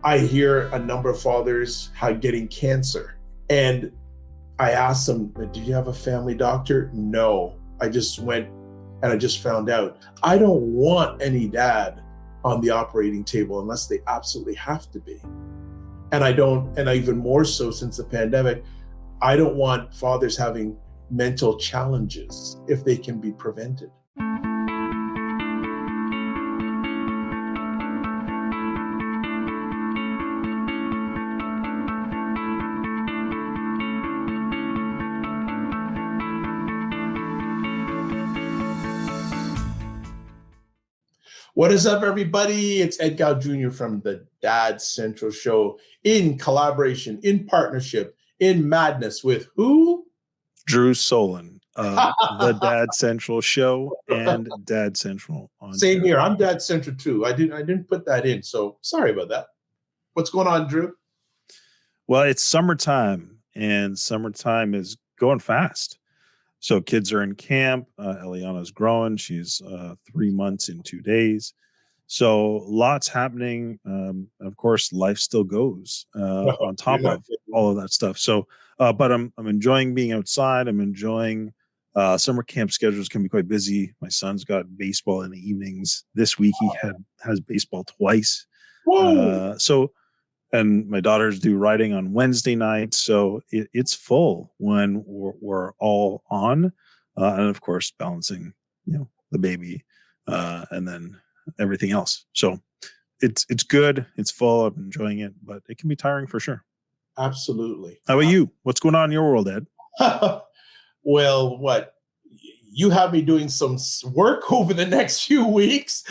I hear a number of fathers getting cancer. And I asked them, did you have a family doctor? No, I just went and I just found out. I don't want any dad on the operating table unless they absolutely have to be. And even more so since the pandemic, I don't want fathers having mental challenges if they can be prevented. What is up, everybody? It's Ed Gough Jr. from the Dad Central Show in collaboration, in partnership, in madness with who? Drew Soleyn of the Dad Central Show and Dad Central. Same here. I'm Dad Central too. I didn't put that in, so sorry about that. What's going on, Drew? Well, it's summertime, and summertime is going fast. So kids are in camp. Eliana's growing. She's 3 months and 2 days. So lots happening. Of course, life still goes on top of all of that stuff. So, but I'm enjoying being outside. I'm enjoying summer camp schedules can be quite busy. My son's got baseball in the evenings. This week he has baseball twice. And my daughters do writing on Wednesday night. So it's full when we're all on. And of course, balancing, the baby and then everything else. So it's good. It's full. I'm enjoying it, but it can be tiring for sure. Absolutely. How about you? What's going on in your world, Ed? Well, you have me doing some work over the next few weeks,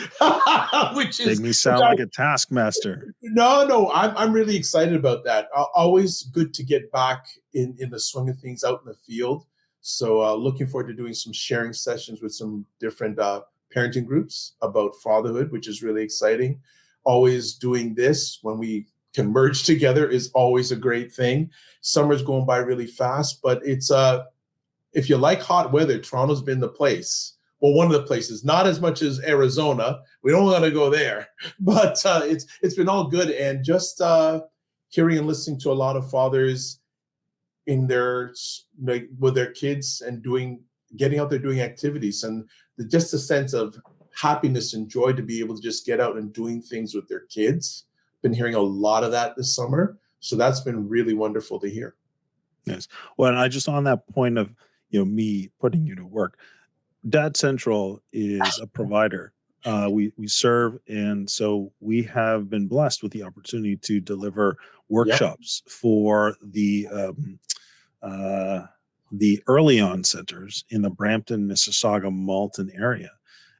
which is make me sound like a taskmaster. No, I'm really excited about that. Always good to get back in the swing of things out in the field. So looking forward to doing some sharing sessions with some different parenting groups about fatherhood, which is really exciting. Always doing this when we can merge together is always a great thing. Summer's going by really fast, but it's if you like hot weather, Toronto's been the place. Well, one of the places, not as much as Arizona. We don't want to go there, but it's been all good. And just hearing and listening to a lot of fathers with their kids and getting out there doing activities, and just a sense of happiness and joy to be able to just get out and doing things with their kids. Been hearing a lot of that this summer, so that's been really wonderful to hear. Yes. Well, and I just on that point of me putting you to work, Dad Central is a provider. We serve, and so we have been blessed with the opportunity to deliver workshops for the early on centers in the Brampton, Mississauga, Malton area.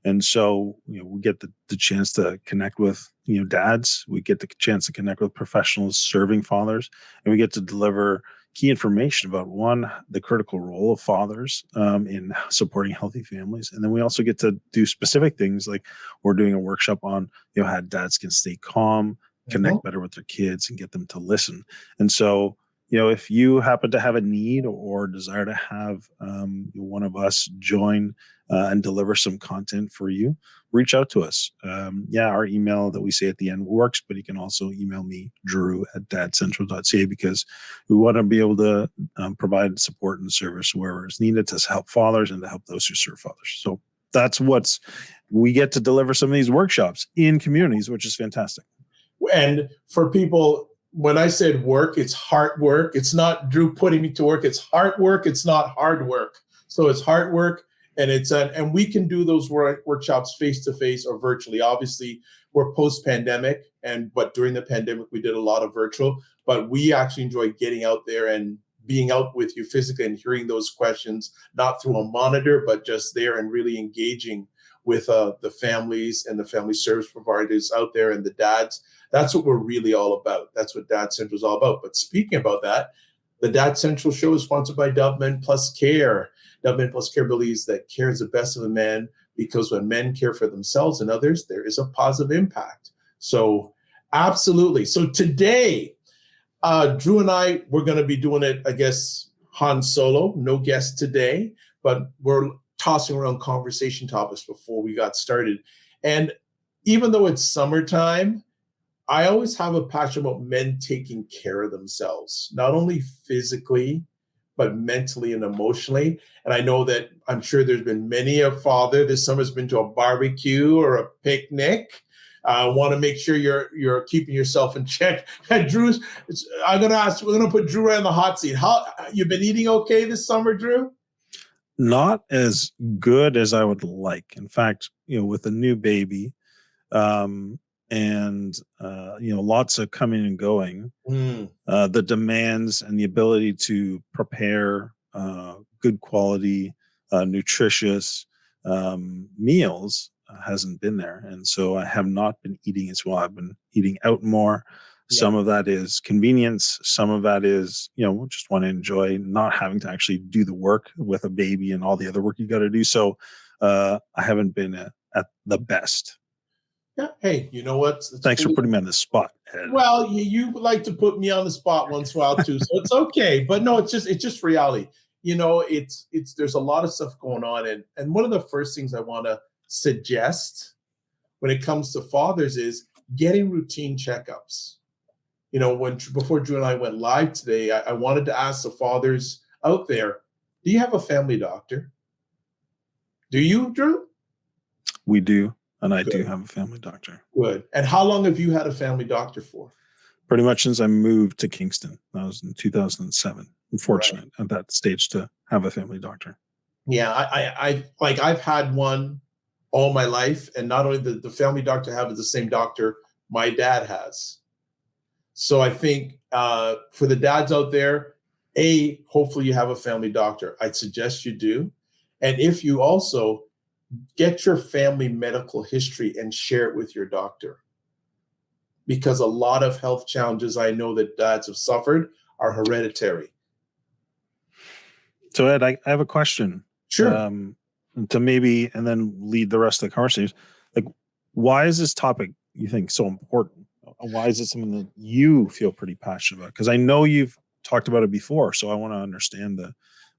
And so, we get the chance to connect with, dads. We get the chance to connect with professionals serving fathers, and we get to deliver key information about, one, the critical role of fathers in supporting healthy families. And then we also get to do specific things, like we're doing a workshop on, how dads can stay calm, connect better with their kids, and get them to listen. And so, if you happen to have a need or desire to have one of us join and deliver some content for you, reach out to us. Our email that we say at the end works, but you can also email me, drew@dadcentral.ca, because we want to be able to provide support and service wherever it's needed to help fathers and to help those who serve fathers. So that's we get to deliver some of these workshops in communities, which is fantastic. And for people, when I said work, it's hard work. It's not Drew putting me to work. It's hard work. It's not hard work. So it's hard work. And and we can do those workshops face-to-face or virtually. Obviously, we're post-pandemic, but during the pandemic, we did a lot of virtual. But we actually enjoy getting out there and being out with you physically and hearing those questions, not through a monitor, but just there and really engaging with the families and the family service providers out there and the dads. That's what we're really all about. That's what Dad Central is all about. But speaking about that, the Dad Central Show is sponsored by Dove Men Plus Care. Dove Men Plus Care believes that care is the best of a man, because when men care for themselves and others, there is a positive impact. So absolutely. So today, Drew and I, we're going to be doing it, I guess, Han Solo. No guest today, but we're tossing around conversation topics before we got started. And even though it's summertime, I always have a passion about men taking care of themselves, not only physically, but mentally and emotionally. And I know that I'm sure there's been many a father this summer's been to a barbecue or a picnic. I want to make sure you're keeping yourself in check. And Drew's, we're gonna put Drew right on the hot seat. How you been eating okay this summer, Drew? Not as good as I would like. In fact, with a new baby, um, and lots of coming and going, Mm, the demands and the ability to prepare good quality, nutritious meals hasn't been there. And so I have not been eating as well. I've been eating out more. yeah. Some of that is convenience. Some of that is, just want to enjoy not having to actually do the work with a baby and all the other work you got to do. So I haven't been at the best. Yeah. Hey, you know what? Thanks for putting me on the spot, Ed. Well, you like to put me on the spot once in a while too, so it's okay. But no, it's just reality. It's there's a lot of stuff going on, and one of the first things I want to suggest when it comes to fathers is getting routine checkups. When before Drew and I went live today, I wanted to ask the fathers out there, do you have a family doctor? Do you, Drew? We do. And I do Good, have a family doctor. good. And how long have you had a family doctor for? Pretty much since I moved to Kingston. That was in 2007. I'm Right. fortunate at that stage to have a family doctor. Yeah, I've had one all my life, and not only the family doctor I have is the same doctor my dad has. So I think for the dads out there, hopefully you have a family doctor. I'd suggest you do. And if you also get your family medical history and share it with your doctor, because a lot of health challenges I know that dads have suffered are hereditary. So Ed, I have a question. Sure. To maybe, and then lead the rest of the conversation. Like, why is this topic, you think, so important? Why is it something that you feel pretty passionate about? Because I know you've talked about it before, so I want to understand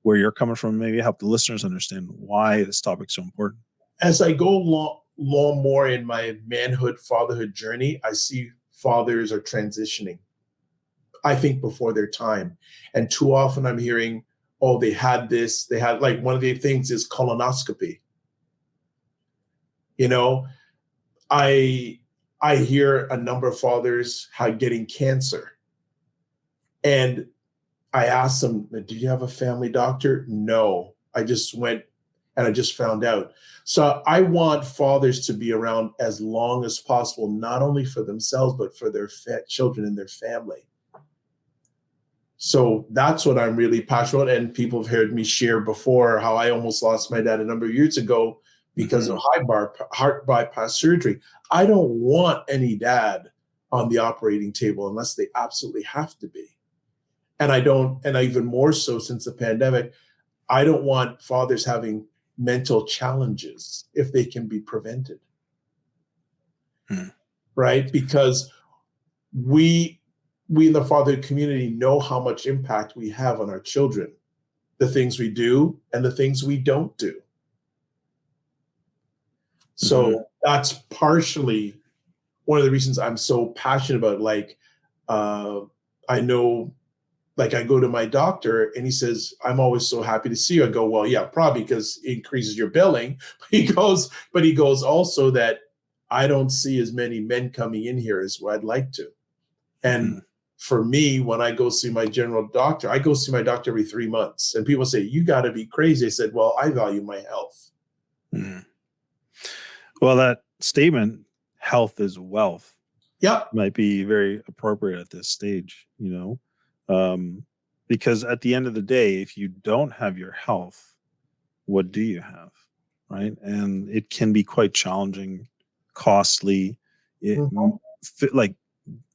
where you're coming from, maybe help the listeners understand why this topic's so important. As I go along more in my manhood, fatherhood journey, I see fathers are transitioning, I think, before their time. And too often I'm hearing, oh, they had like one of the things is colonoscopy. You know, I hear a number of fathers getting cancer. And I asked them, did you have a family doctor? No. I just went and I just found out. So I want fathers to be around as long as possible, not only for themselves, but for their children and their family. So that's what I'm really passionate about. And people have heard me share before how I almost lost my dad a number of years ago because of heart bypass surgery. I don't want any dad on the operating table unless they absolutely have to be. And even more so since the pandemic, I don't want fathers having mental challenges if they can be prevented. Right? Because we in the fatherhood community know how much impact we have on our children, the things we do and the things we don't do. So that's partially one of the reasons I'm so passionate about, I know, like I go to my doctor and he says, I'm always so happy to see you. I go, well, yeah, probably because it increases your billing. He goes also that I don't see as many men coming in here as I'd like to. And for me, when I go see my general doctor, I go see my doctor every 3 months. And people say, you got to be crazy. I said, well, I value my health. Well, that statement, health is wealth, might be very appropriate at this stage, because at the end of the day, if you don't have your health, what do you have? Right. And it can be quite challenging, costly, like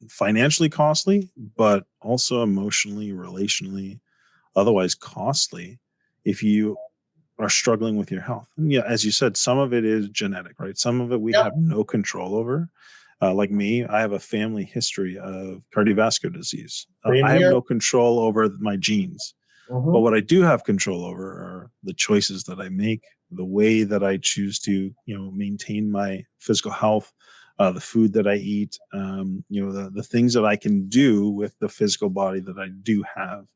financially costly, but also emotionally, relationally, otherwise costly if you are struggling with your health. And yeah, as you said, some of it is genetic, right? Some of it we have no control over. Like me, I have a family history of cardiovascular disease. I have no control over my genes. But what I do have control over are the choices that I make, the way that I choose to, maintain my physical health, the food that I eat, the things that I can do with the physical body that I do have.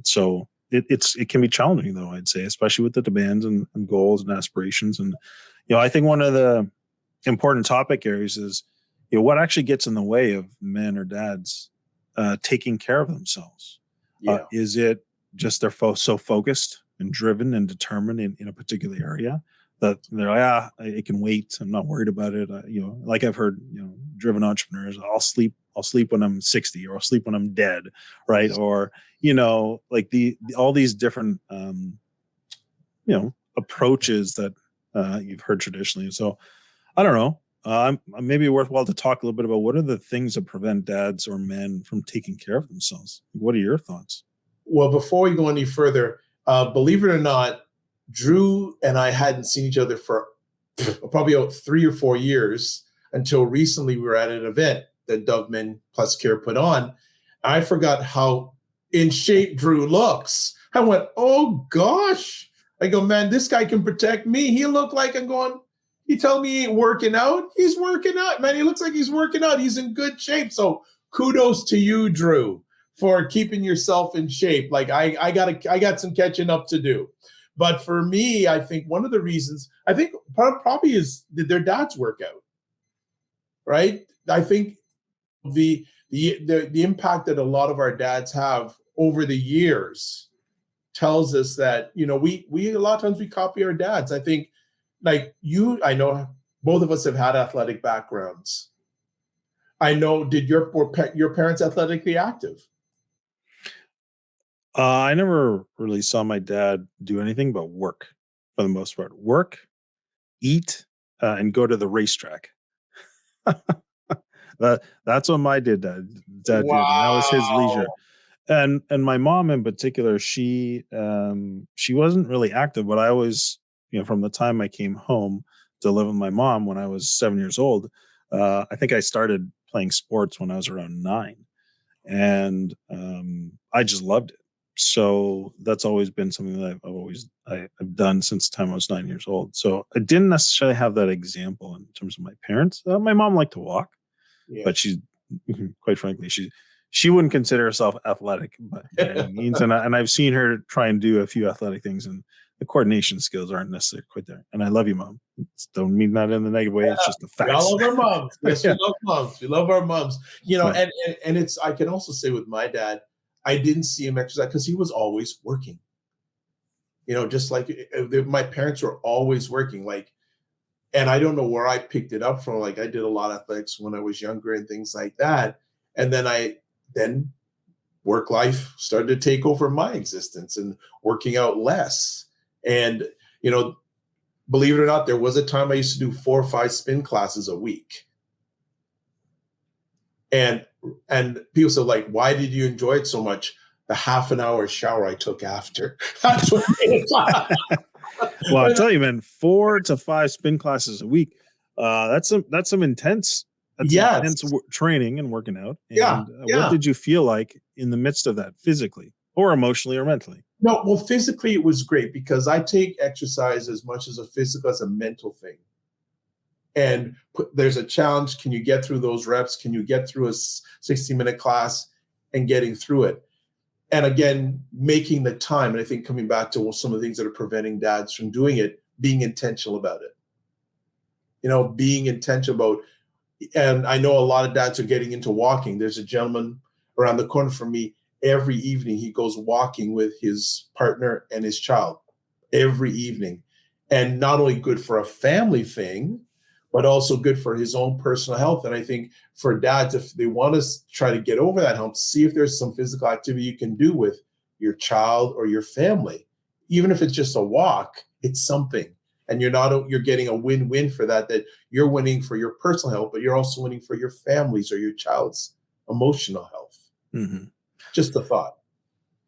So it can be challenging, though, I'd say, especially with the demands and goals and aspirations. And I think one of the important topic areas is what actually gets in the way of men or dads taking care of themselves. Yeah. Is it just they're so focused and driven and determined in a particular area that they're like, it can wait. I'm not worried about it. Like I've heard, driven entrepreneurs, I'll sleep when I'm 60, or I'll sleep when I'm dead. Right. Or, like all these different, approaches that you've heard traditionally. So I don't know. Maybe worthwhile to talk a little bit about what are the things that prevent dads or men from taking care of themselves. What are your thoughts? Well, before we go any further, believe it or not, Drew and I hadn't seen each other for probably about 3 or 4 years until recently. We were at an event that Dove Men Plus Care put on. I forgot how in shape Drew looks. I went, oh gosh. I go, man, this guy can protect me. He looked like, I'm going, you tell me he ain't working out? He's working out, man. He looks like he's working out. He's in good shape. So kudos to you, Drew, for keeping yourself in shape. Like I got some catching up to do. But for me, I think one of the reasons, I think probably is did their dads work out, right? I think the impact that a lot of our dads have over the years tells us that, we a lot of times we copy our dads. I think I know both of us have had athletic backgrounds. I know, did your parents athletically active? I never really saw my dad do anything but work, for the most part. Work, eat, and go to the racetrack. That's what my dad did, and that was his leisure. Wow. And my mom in particular, she wasn't really active, but I always, from the time I came home to live with my mom when I was 7 years old, I think I started playing sports when I was around 9, and I just loved it. So that's always been something that I've done since the time I was 9 years old. So I didn't necessarily have that example in terms of my parents. My mom liked to walk, Yeah. but she's quite frankly, she wouldn't consider herself athletic by any means. And I've seen her try and do a few athletic things, and the coordination skills aren't necessarily quite there. And I love you, Mom. Don't mean that in the negative way. It's just the We all facts. love our moms. Yes, Yeah. we love moms. We love our moms. Right. And it's, I can also say with my dad, I didn't see him exercise because he was always working. Just like my parents were always working. And I don't know where I picked it up from. Like I did a lot of athletics when I was younger and things like that. And then work life started to take over my existence and working out less. And, believe it or not, there was a time I used to do 4 or 5 spin classes a week. And people said, like, why did you enjoy it so much? The half an hour shower I took after. That's what it's like. Well, I'll tell you, man, 4 to 5 spin classes a week. That's some intense. That's Yes. intense training and working out. And Yeah. what did you feel like in the midst of that, physically or emotionally or mentally? No, well, physically it was great because I take exercise as much as a physical as a mental thing. And there's a challenge. Can you get through those reps? Can you get through a 60-minute class and getting through it? And again, making the time. And I think coming back to some of the things that are preventing dads from doing it, being intentional about it. Being intentional about, and I know a lot of dads are getting into walking. There's a gentleman around the corner from me. Every evening he goes walking with his partner and his child every evening. And not only good for a family thing, but also good for his own personal health. And I think for dads, if they want to try to get over that hump, see if there's some physical activity you can do with your child or your family. Even if it's just a walk, it's something. And you're getting a win-win for that you're winning for your personal health, but you're also winning for your family's or your child's emotional health. Mm-hmm. Just a thought.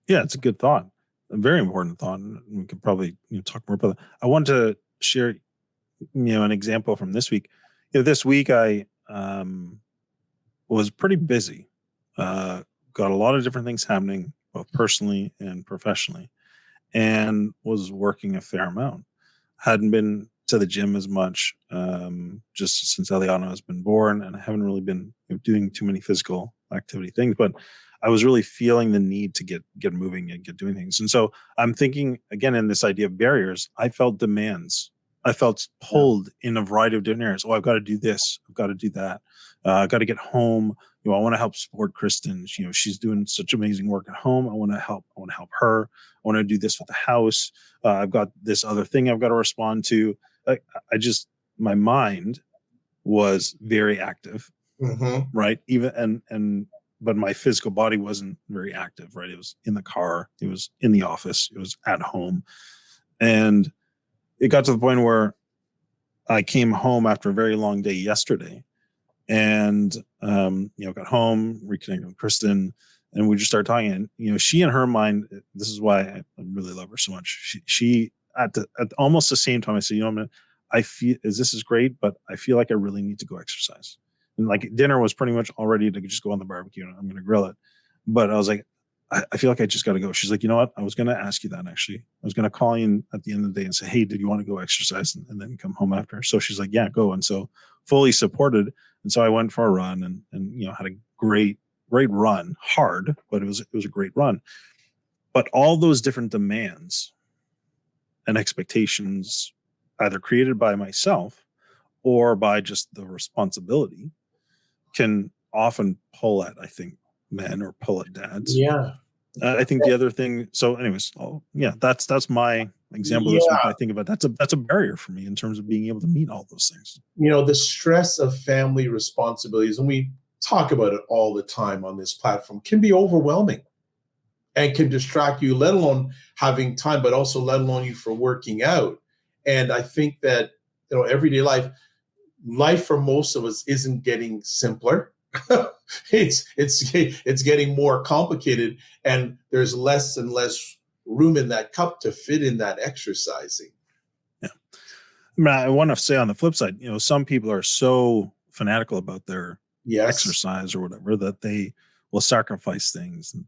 Yeah, it's a good thought. A very important thought. And we could probably talk more about that. I want to share an example from this week. This week I was pretty busy. Got a lot of different things happening, both personally and professionally, and was working a fair amount. Hadn't been to the gym as much, just since Eliana has been born, and I haven't really been doing too many physical activity things, but I was really feeling the need to get moving and get doing things. And so I'm thinking again in this idea of barriers, I felt demands. I felt pulled in a variety of different areas. Oh, I've got to do this. I've got to do that. I've got to get home. I want to help support Kristen. She's doing such amazing work at home. I want to help her. I want to do this with the house. I've got this other thing I've got to respond to. My mind was very active, right? But my physical body wasn't very active, right? It was in the car, it was in the office, it was at home. And it got to the point where I came home after a very long day yesterday and, got home, reconnected with Kristen, and we just started talking. And, she in her mind, this is why I really love her so much. She at almost the same time, I said, I feel this is great, but I feel like I really need to go exercise. And like dinner was pretty much all ready to just go on the barbecue and I'm going to grill it. But I was like, I feel like I just got to go. She's like, you know what? I was going to ask you that actually. I was going to call you at the end of the day and say, hey, did you want to go exercise and then come home after? So she's like, yeah, go. And so fully supported. And so I went for a run and had a great run, hard, but it was a great run. But all those different demands and expectations, either created by myself or by just the responsibility, can often pull at, I think, men or pull at dads. Yeah. I think the other thing. So, anyways, that's my example this week. I think about that's a barrier for me in terms of being able to meet all those things. The stress of family responsibilities, and we talk about it all the time on this platform, can be overwhelming and can distract you, let alone having time, but also let alone you for working out. And I think that everyday life for most of us isn't getting simpler. it's getting more complicated, and there's less and less room in that cup to fit in that exercising. Yeah, I want to say on the flip side, some people are so fanatical about their exercise or whatever that they will sacrifice things, and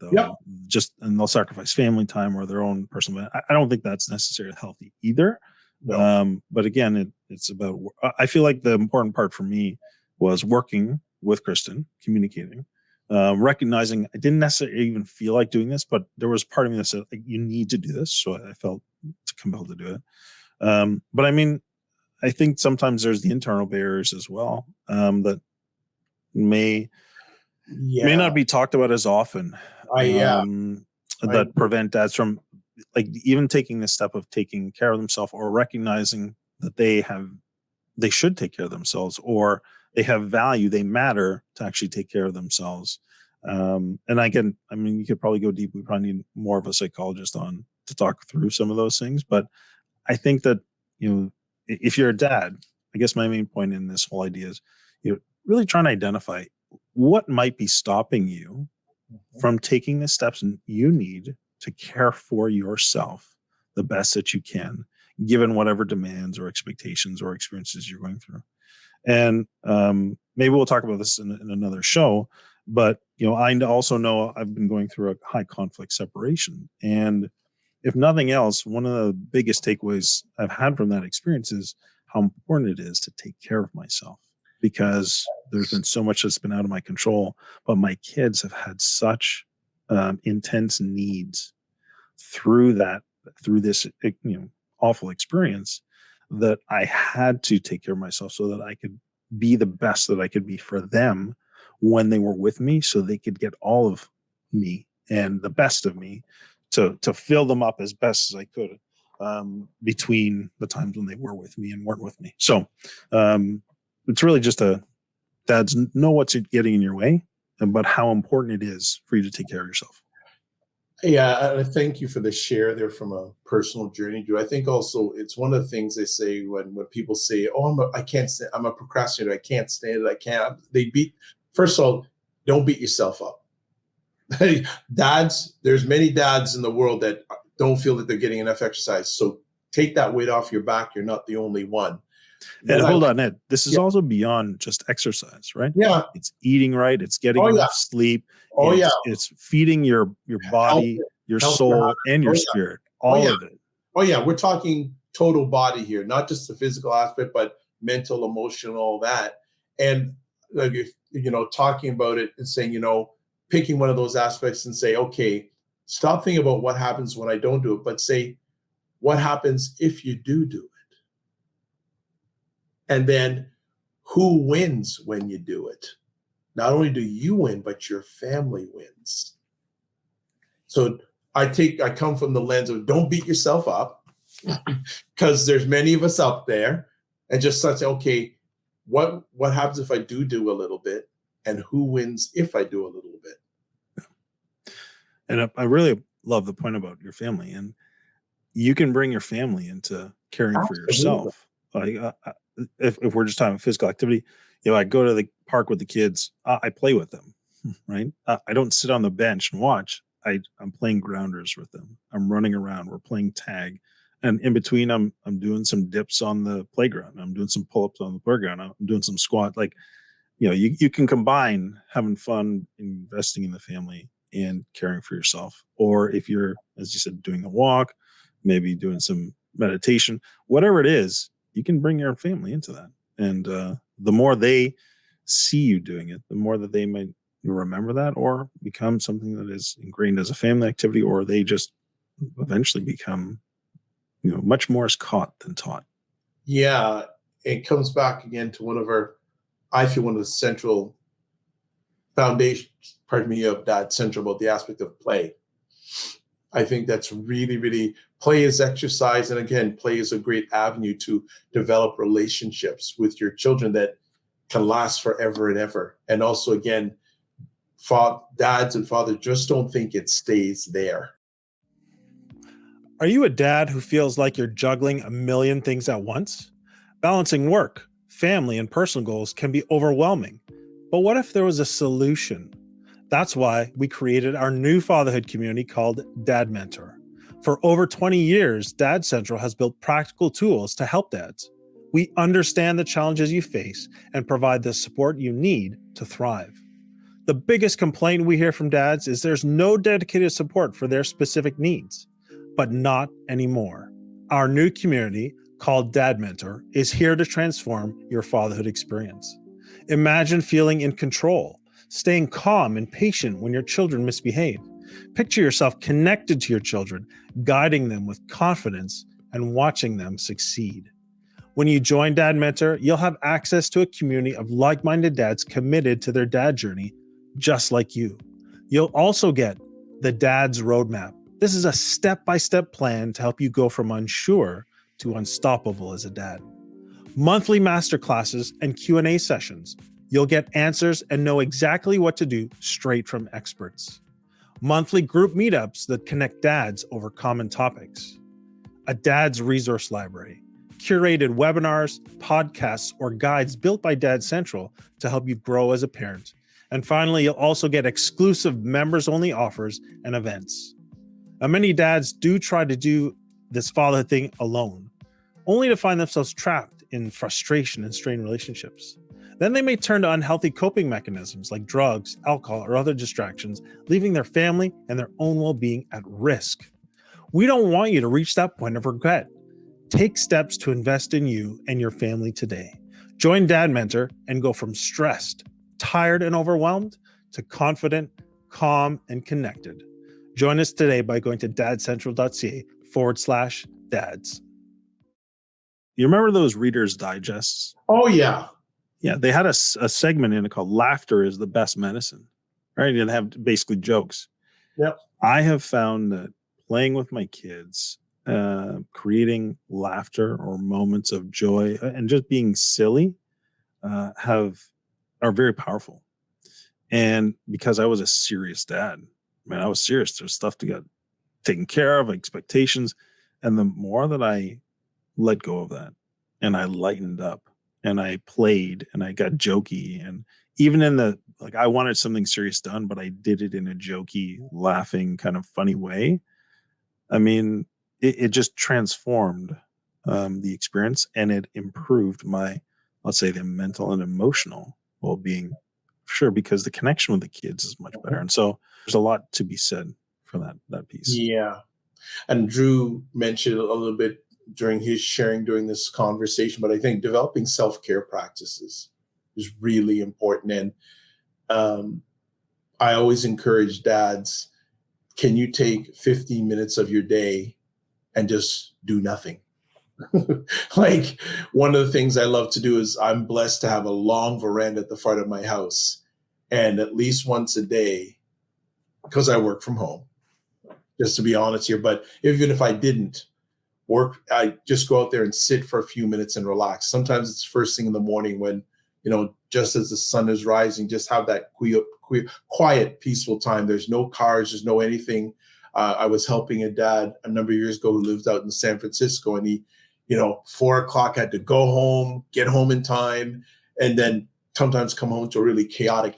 they'll sacrifice family time or their own personal. I don't think that's necessarily healthy either. No. But again, it's about. I feel like the important part for me was working with Kristen, communicating, recognizing I didn't necessarily even feel like doing this, but there was part of me that said, you need to do this. So I felt compelled to do it. But I mean, I think sometimes there's the internal barriers as well that may not be talked about as often. That prevent dads from even taking the step of taking care of themselves or recognizing that they should take care of themselves, or they have value, they matter to actually take care of themselves. And you could probably go deep. We probably need more of a psychologist on to talk through some of those things. But I think that, if you're a dad, I guess my main point in this whole idea is, really trying to identify what might be stopping you from taking the steps you need to care for yourself the best that you can, given whatever demands or expectations or experiences you're going through. And maybe we'll talk about this in another show, but I also know I've been going through a high conflict separation, and if nothing else, one of the biggest takeaways I've had from that experience is how important it is to take care of myself, because there's been so much that's been out of my control, but my kids have had such intense needs through this awful experience that I had to take care of myself so that I could be the best that I could be for them when they were with me, so they could get all of me and the best of me to fill them up as best as I could between the times when they were with me and weren't with me. So it's really just dads know what's getting in your way, but how important it is for you to take care of yourself. Yeah, I thank you for the share there from a personal journey, Drew. I think also it's one of the things they say when people say, "Oh, I'm a procrastinator. I can't stand it. First of all, don't beat yourself up. Dads, there's many dads in the world that don't feel that they're getting enough exercise. So take that weight off your back. You're not the only one." And hold on, Ed. This is also beyond just exercise, right? Yeah. It's eating right. It's getting enough sleep. It's feeding your body, your soul, and your spirit. All of it. Oh yeah. We're talking total body here, not just the physical aspect, but mental, emotional, all that. And like, if talking about it and saying, picking one of those aspects and say, okay, stop thinking about what happens when I don't do it, but say, what happens if you do it? And then who wins when you do it? Not only do you win, but your family wins. So I come from the lens of don't beat yourself up, because there's many of us out there, and just say, okay, what happens if I do a little bit, and who wins if I do a little bit? And I really love the point about your family, and you can bring your family into caring for yourself. Like if we're just talking physical activity, I go to the park with the kids, I play with them, right? I don't sit on the bench and watch. I'm playing grounders with them. I'm running around. We're playing tag. And in between, I'm doing some dips on the playground. I'm doing some pull-ups on the playground. I'm doing some squat. Like, you can combine having fun, investing in the family, and caring for yourself. Or if you're, as you said, doing a walk, maybe doing some meditation, whatever it is, you can bring your family into that. And the more they see you doing it, the more that they might remember that or become something that is ingrained as a family activity, or they just eventually become much more is caught than taught. Yeah, it comes back again to one of the central foundations, of that central about the aspect of play. I think that's really, really, play is exercise. And again, play is a great avenue to develop relationships with your children that can last forever and ever. And also, again, dads and fathers, just don't think it stays there. Are you a dad who feels like you're juggling a million things at once? Balancing work, family, and personal goals can be overwhelming. But what if there was a solution? That's why we created our new fatherhood community called Dad Mentor. For over 20 years, Dad Central has built practical tools to help dads. We understand the challenges you face and provide the support you need to thrive. The biggest complaint we hear from dads is there's no dedicated support for their specific needs. But not anymore. Our new community, called Dad Mentor, is here to transform your fatherhood experience. Imagine feeling in control, staying calm and patient when your children misbehave. Picture yourself connected to your children, guiding them with confidence and watching them succeed. When you join Dad Mentor, you'll have access to a community of like-minded dads committed to their dad journey, just like you. You'll also get the Dad's Roadmap. This is a step-by-step plan to help you go from unsure to unstoppable as a dad. Monthly masterclasses and Q&A sessions. You'll get answers and know exactly what to do straight from experts. Monthly group meetups that connect dads over common topics. A dad's resource library. Curated webinars, podcasts, or guides built by Dad Central to help you grow as a parent. And finally, you'll also get exclusive members-only offers and events. Now, many dads do try to do this fatherhood thing alone, only to find themselves trapped in frustration and strained relationships. Then they may turn to unhealthy coping mechanisms like drugs, alcohol, or other distractions, leaving their family and their own well-being at risk. We don't want you to reach that point of regret. Take steps to invest in you and your family today. Join Dad Mentor and go from stressed, tired, and overwhelmed to confident, calm, and connected. Join us today by going to dadcentral.ca/dads. You remember those Reader's Digests? Oh, yeah. Yeah, they had a segment in it called Laughter is the Best Medicine, right? And have basically jokes. Yep. I have found that playing with my kids, creating laughter or moments of joy and just being silly are very powerful. And because I was a serious dad, I was serious. There's stuff to get taken care of, expectations. And the more that I let go of that and I lightened up and I played and I got jokey, and even I wanted something serious done, but I did it in a jokey, laughing, kind of funny way. It just transformed the experience, and it improved my, let's say, the mental and emotional well-being, sure, because the connection with the kids is much better. And so there's a lot to be said for that piece. Yeah. And Drew mentioned a little bit during his sharing during this conversation, but I think developing self-care practices is really important. And I always encourage dads, can you take 15 minutes of your day and just do nothing? Like, one of the things I love to do is, I'm blessed to have a long veranda at the front of my house. And at least once a day, because I work from home, just to be honest here, but even if I didn't work, I just go out there and sit for a few minutes and relax. Sometimes it's first thing in the morning when, just as the sun is rising, just have that quiet, peaceful time. There's no cars, there's no anything. I was helping a dad a number of years ago who lived out in San Francisco, and he, 4 o'clock had to go home, get home in time, and then sometimes come home to a really chaotic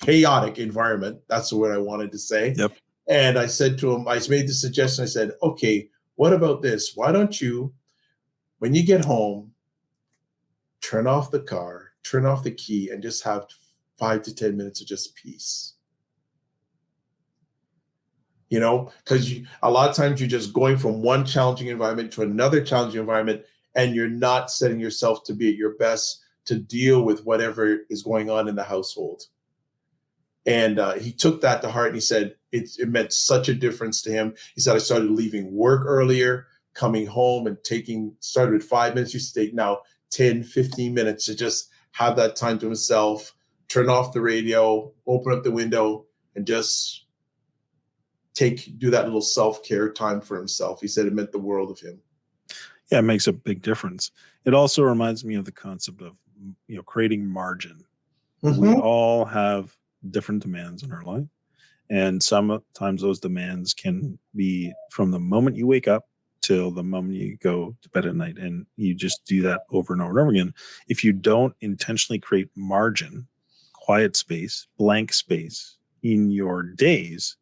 chaotic environment. That's the word I wanted to say. Yep. And I said to him, I made the suggestion. I said, okay, what about this? Why don't you, when you get home, turn off the car, turn off the key, and just have 5 to 10 minutes of just peace? Because a lot of times you're just going from one challenging environment to another challenging environment, and you're not setting yourself to be at your best to deal with whatever is going on in the household. And he took that to heart, and he said it meant such a difference to him. He said, I started leaving work earlier, coming home and started with 5 minutes, used to take now 10, 15 minutes to just have that time to himself, turn off the radio, open up the window, and just do that little self-care time for himself. He said it meant the world of him. Yeah, it makes a big difference. It also reminds me of the concept of, creating margin. Mm-hmm. We all have different demands in our life. And sometimes those demands can be from the moment you wake up till the moment you go to bed at night. And you just do that over and over and over again. If you don't intentionally create margin, quiet space, blank space in your days,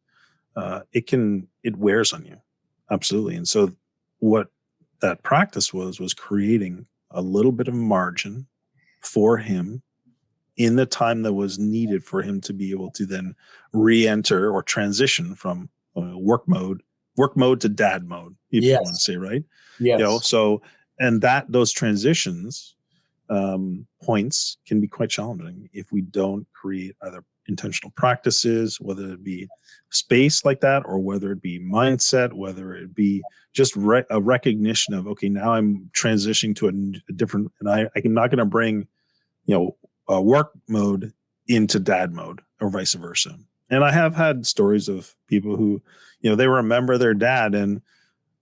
it wears on you. Absolutely. And so what that practice was creating a little bit of margin for him in the time that was needed for him to be able to then re-enter or transition from work mode to dad mode, if you want to say, right? Yes. So, and those transitions points can be quite challenging if we don't create either intentional practices, whether it be space like that, or whether it be mindset, whether it be just a recognition of, okay, now I'm transitioning to a different, and I'm not going to bring, work mode into dad mode or vice versa. And I have had stories of people who, they remember their dad and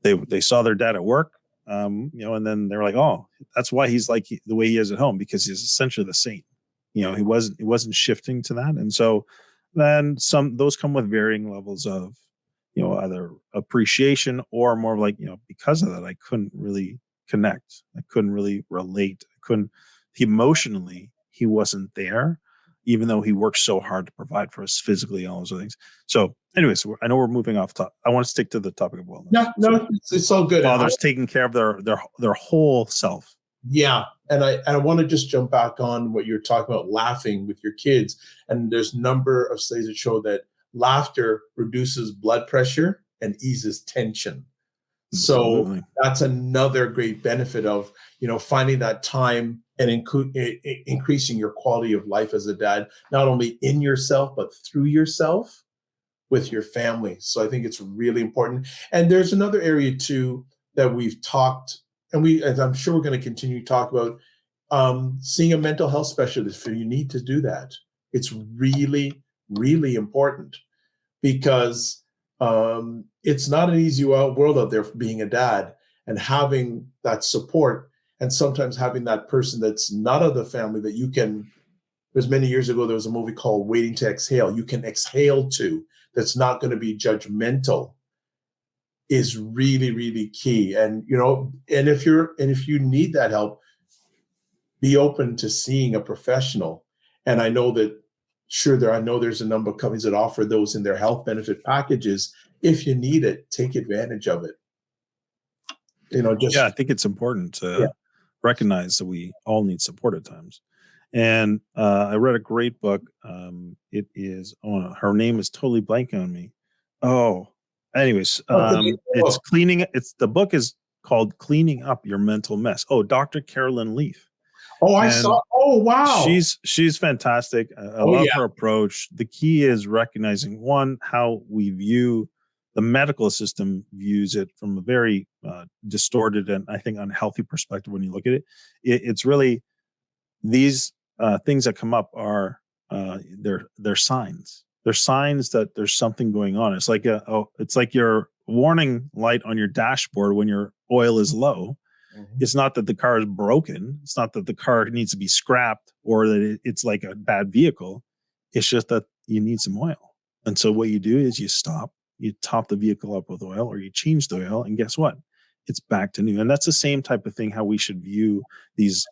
they saw their dad at work, and then they were like, oh, that's why he's like the way he is at home, because he's essentially the same. He wasn't shifting to that. And so then those come with varying levels of, either appreciation or more like, because of that, I couldn't really connect. I couldn't really relate. Emotionally, he wasn't there, even though he worked so hard to provide for us physically, all those other things. So anyways, I know we're moving off top. I want to stick to the topic of wellness. No, it's all good. Fathers taking care of their whole self. Yeah. And I want to just jump back on what you're talking about, laughing with your kids. And there's a number of studies that show that laughter reduces blood pressure and eases tension. Absolutely. So that's another great benefit of, finding that time and increasing your quality of life as a dad, not only in yourself, but through yourself with your family. So I think it's really important. And there's another area too that we've talked, and I'm sure we're going to continue to talk about, seeing a mental health specialist. You need to do that. It's really, really important, because it's not an easy world out there for being a dad, and having that support, and sometimes having that person that's not of the family that you can. There's many years ago, there was a movie called Waiting to Exhale. You can exhale to, that's not going to be judgmental, is really, really key. And and if you need that help, be open to seeing a professional. And I know that I know there's a number of companies that offer those in their health benefit packages. If you need it, take advantage of it. I think it's important to recognize that we all need support at times. And I read a great book. It is, her name is totally blanking on me. Oh, anyways, What's the name of the it's book? cleaning. The book is called Cleaning Up Your Mental Mess. Oh, Dr. Carolyn Leaf. Oh, I saw. And Oh, wow. she's fantastic. I Oh, love yeah. her approach. The key is recognizing, one, how we view the medical system views it from a very distorted and I think unhealthy perspective. When you look at it, it's really these things that come up are they're signs. They're signs that there's something going on. It's like your warning light on your dashboard when your oil is low. Mhm. It's not that the car is broken. It's not that the car needs to be scrapped or that it's like a bad vehicle. It's just that you need some oil. And so what you do is you stop, you top the vehicle up with oil or you change the oil, and guess what? It's back to new. And that's the same type of thing how we should view these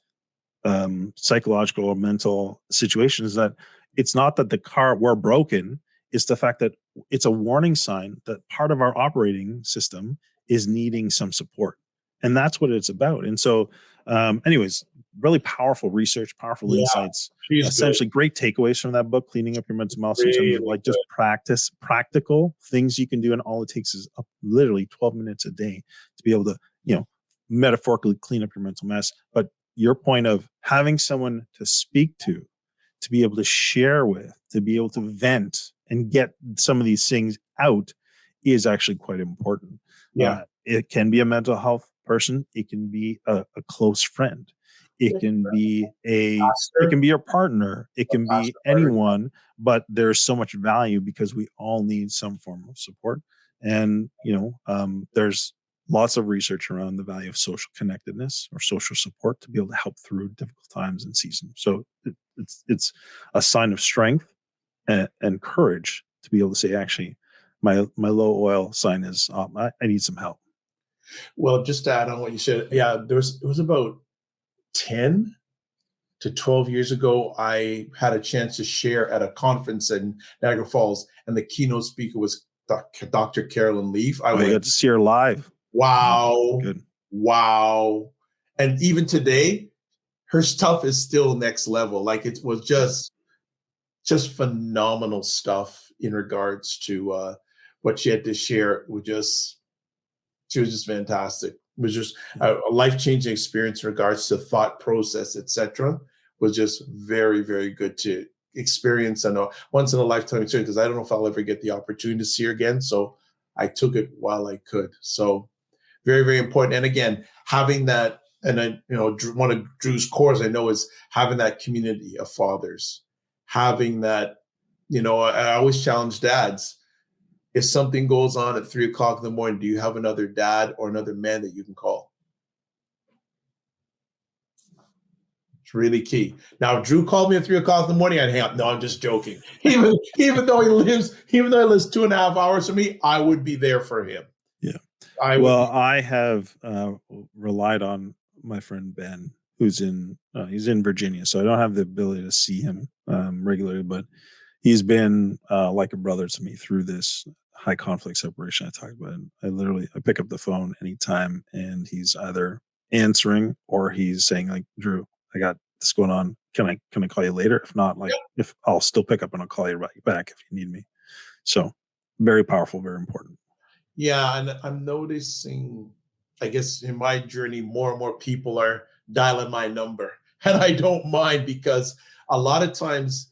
psychological or mental situations, that it's not that the car we're broken, it's the fact that it's a warning sign that part of our operating system is needing some support, and that's what it's about. And so anyways, really powerful research, powerful Yeah, insights, she's good. essentially great takeaways from that book, Cleaning Up Your Mental Mess, in terms of Really like good. just practical things you can do, and all it takes is literally 12 minutes a day to be able to, metaphorically clean up your mental mess. But your point of having someone to speak to be able to share with, to be able to vent and get some of these things out is actually quite important. Yeah. It can be a mental health person. It can be a close friend. It can be Pastor, your partner. It a can be pastor partner. anyone, but there's so much value because we all need some form of support. And, there's lots of research around the value of social connectedness or social support to be able to help through difficult times and seasons. So it's a sign of strength and courage to be able to say, actually, my low oil sign is I need some help. Well, just to add on what you said, yeah, it was about 10 to 12 years ago. I had a chance to share at a conference in Niagara Falls, and the keynote speaker was Dr. Carolyn Leaf. I Oh, you went, got to see her live. Oh, wow, good. wow. And even today, her stuff is still next level. Like, it was just phenomenal stuff in regards to what she had to share. She was just fantastic. It was just a life-changing experience in regards to thought process, etc. Was just very, very good to experience and a once in a lifetime experience, because I don't know if I'll ever get the opportunity to see her again. So I took it while I could. So very, very important. And again, having that, and I, one of Drew's cores I know is having that community of fathers, having that, I always challenge dads. If something goes on at 3 o'clock in the morning, do you have another dad or another man that you can call? It's really key. Now, if Drew called me at 3 o'clock in the morning, I'd hang up. No, I'm just joking. Even though he lives 2.5 hours from me, I would be there for him. Yeah. I I have relied on my friend Ben, who's he's in Virginia, so I don't have the ability to see him regularly, but he's been like a brother to me through this high conflict separation I talked about. And I pick up the phone anytime, and he's either answering or he's saying, like, Drew, I got this going on. Can I call you later? If not, like, if I'll still pick up and I'll call you right back if you need me. So very powerful, very important. Yeah, and I'm noticing, I guess, in my journey, more and more people are dialing my number, and I don't mind, because a lot of times,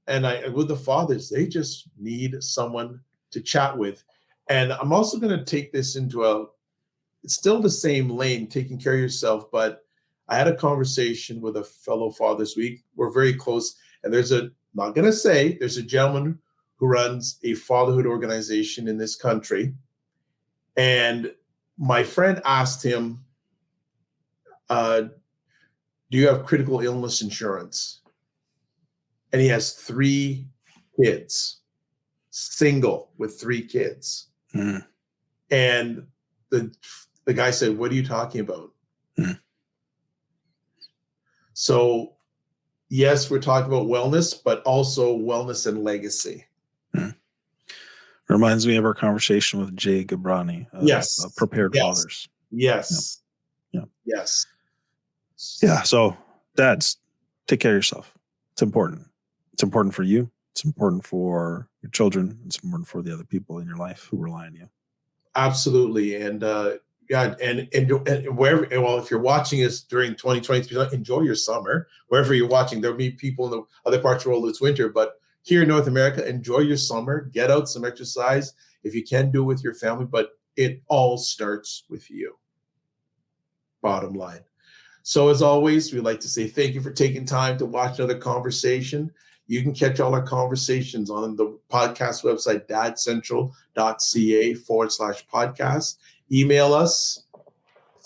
and with the fathers, they just need someone to chat with. And I'm also going to take this into it's still the same lane, taking care of yourself, but I had a conversation with a fellow father this week. We're very close, and not going to say, there's a gentleman who runs a fatherhood organization in this country. And my friend asked him, do you have critical illness insurance? And he has 3 kids, single with 3 kids. Mm. And the guy said, what are you talking about? Mm. So, yes, we're talking about wellness, but also wellness and legacy. Mm. Reminds me of our conversation with Jay Gabrani of Prepared Fathers. Yes. Yeah. Yes. Yeah. So, dads, take care of yourself. It's important. It's important for you. It's important for your children. It's important for the other people in your life who rely on you. Absolutely. And yeah, and wherever, well, if you're watching us during 2023, enjoy your summer. Wherever you're watching, there'll be people in the other parts of the world it's winter, but here in North America, enjoy your summer, get out some exercise. If you can, do it with your family, but it all starts with you. Bottom line. So as always, we'd like to say thank you for taking time to watch another conversation. You can catch all our conversations on the podcast website, dadcentral.ca/podcast. Email us,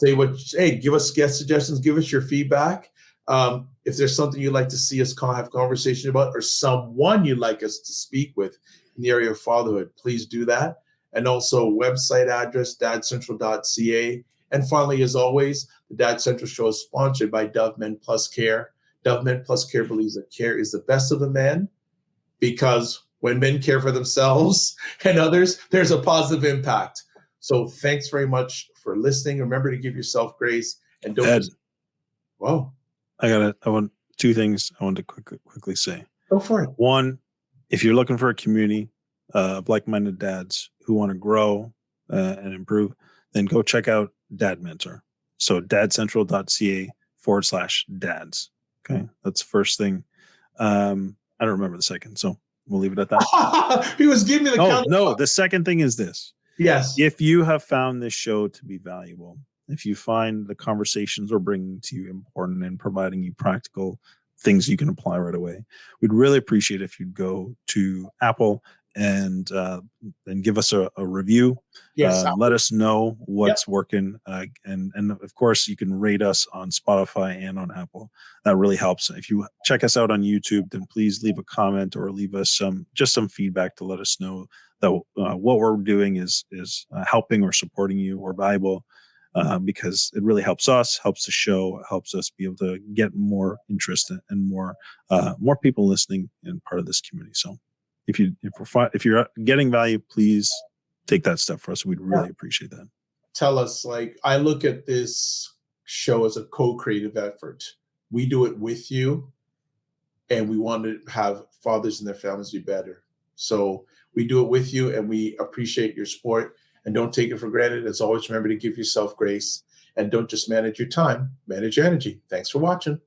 hey, give us guest suggestions, give us your feedback. If there's something you'd like to see us have conversation about, or someone you'd like us to speak with in the area of fatherhood, please do that. And also website address, dadcentral.ca. And finally, as always, the Dad Central Show is sponsored by Dove Men Plus Care. Dove Men Plus Care believes that care is the best of the men, because when men care for themselves and others, there's a positive impact. So thanks very much for listening. Remember to give yourself grace and don't. Ed, whoa. I want two things I want to quickly say. Go for it. One, if you're looking for a community of like-minded dads who want to grow and improve, then go check out Dad Mentor. So dadcentral.ca/dads. Okay. That's the first thing. I don't remember the second, so we'll leave it at that. He was giving me the count. No, the second thing is this. Yes. If you have found this show to be valuable, if you find the conversations we're bringing to you important and providing you practical things you can apply right away, we'd really appreciate if you'd go to Apple and give us a review. Yes, let us know what's working. And of course, you can rate us on Spotify and on Apple. That really helps. If you check us out on YouTube, then please leave a comment or leave us some feedback to let us know that what we're doing is helping or supporting you or valuable, because it really helps us, helps the show, helps us be able to get more interest and more people listening and part of this community. So if you're getting value, please take that step for us. We'd really appreciate that. Tell us, I look at this show as a co-creative effort. We do it with you, and we want to have fathers and their families be better. So we do it with you, and we appreciate your support, and don't take it for granted. As always, remember to give yourself grace, and don't just manage your time, manage your energy. Thanks for watching.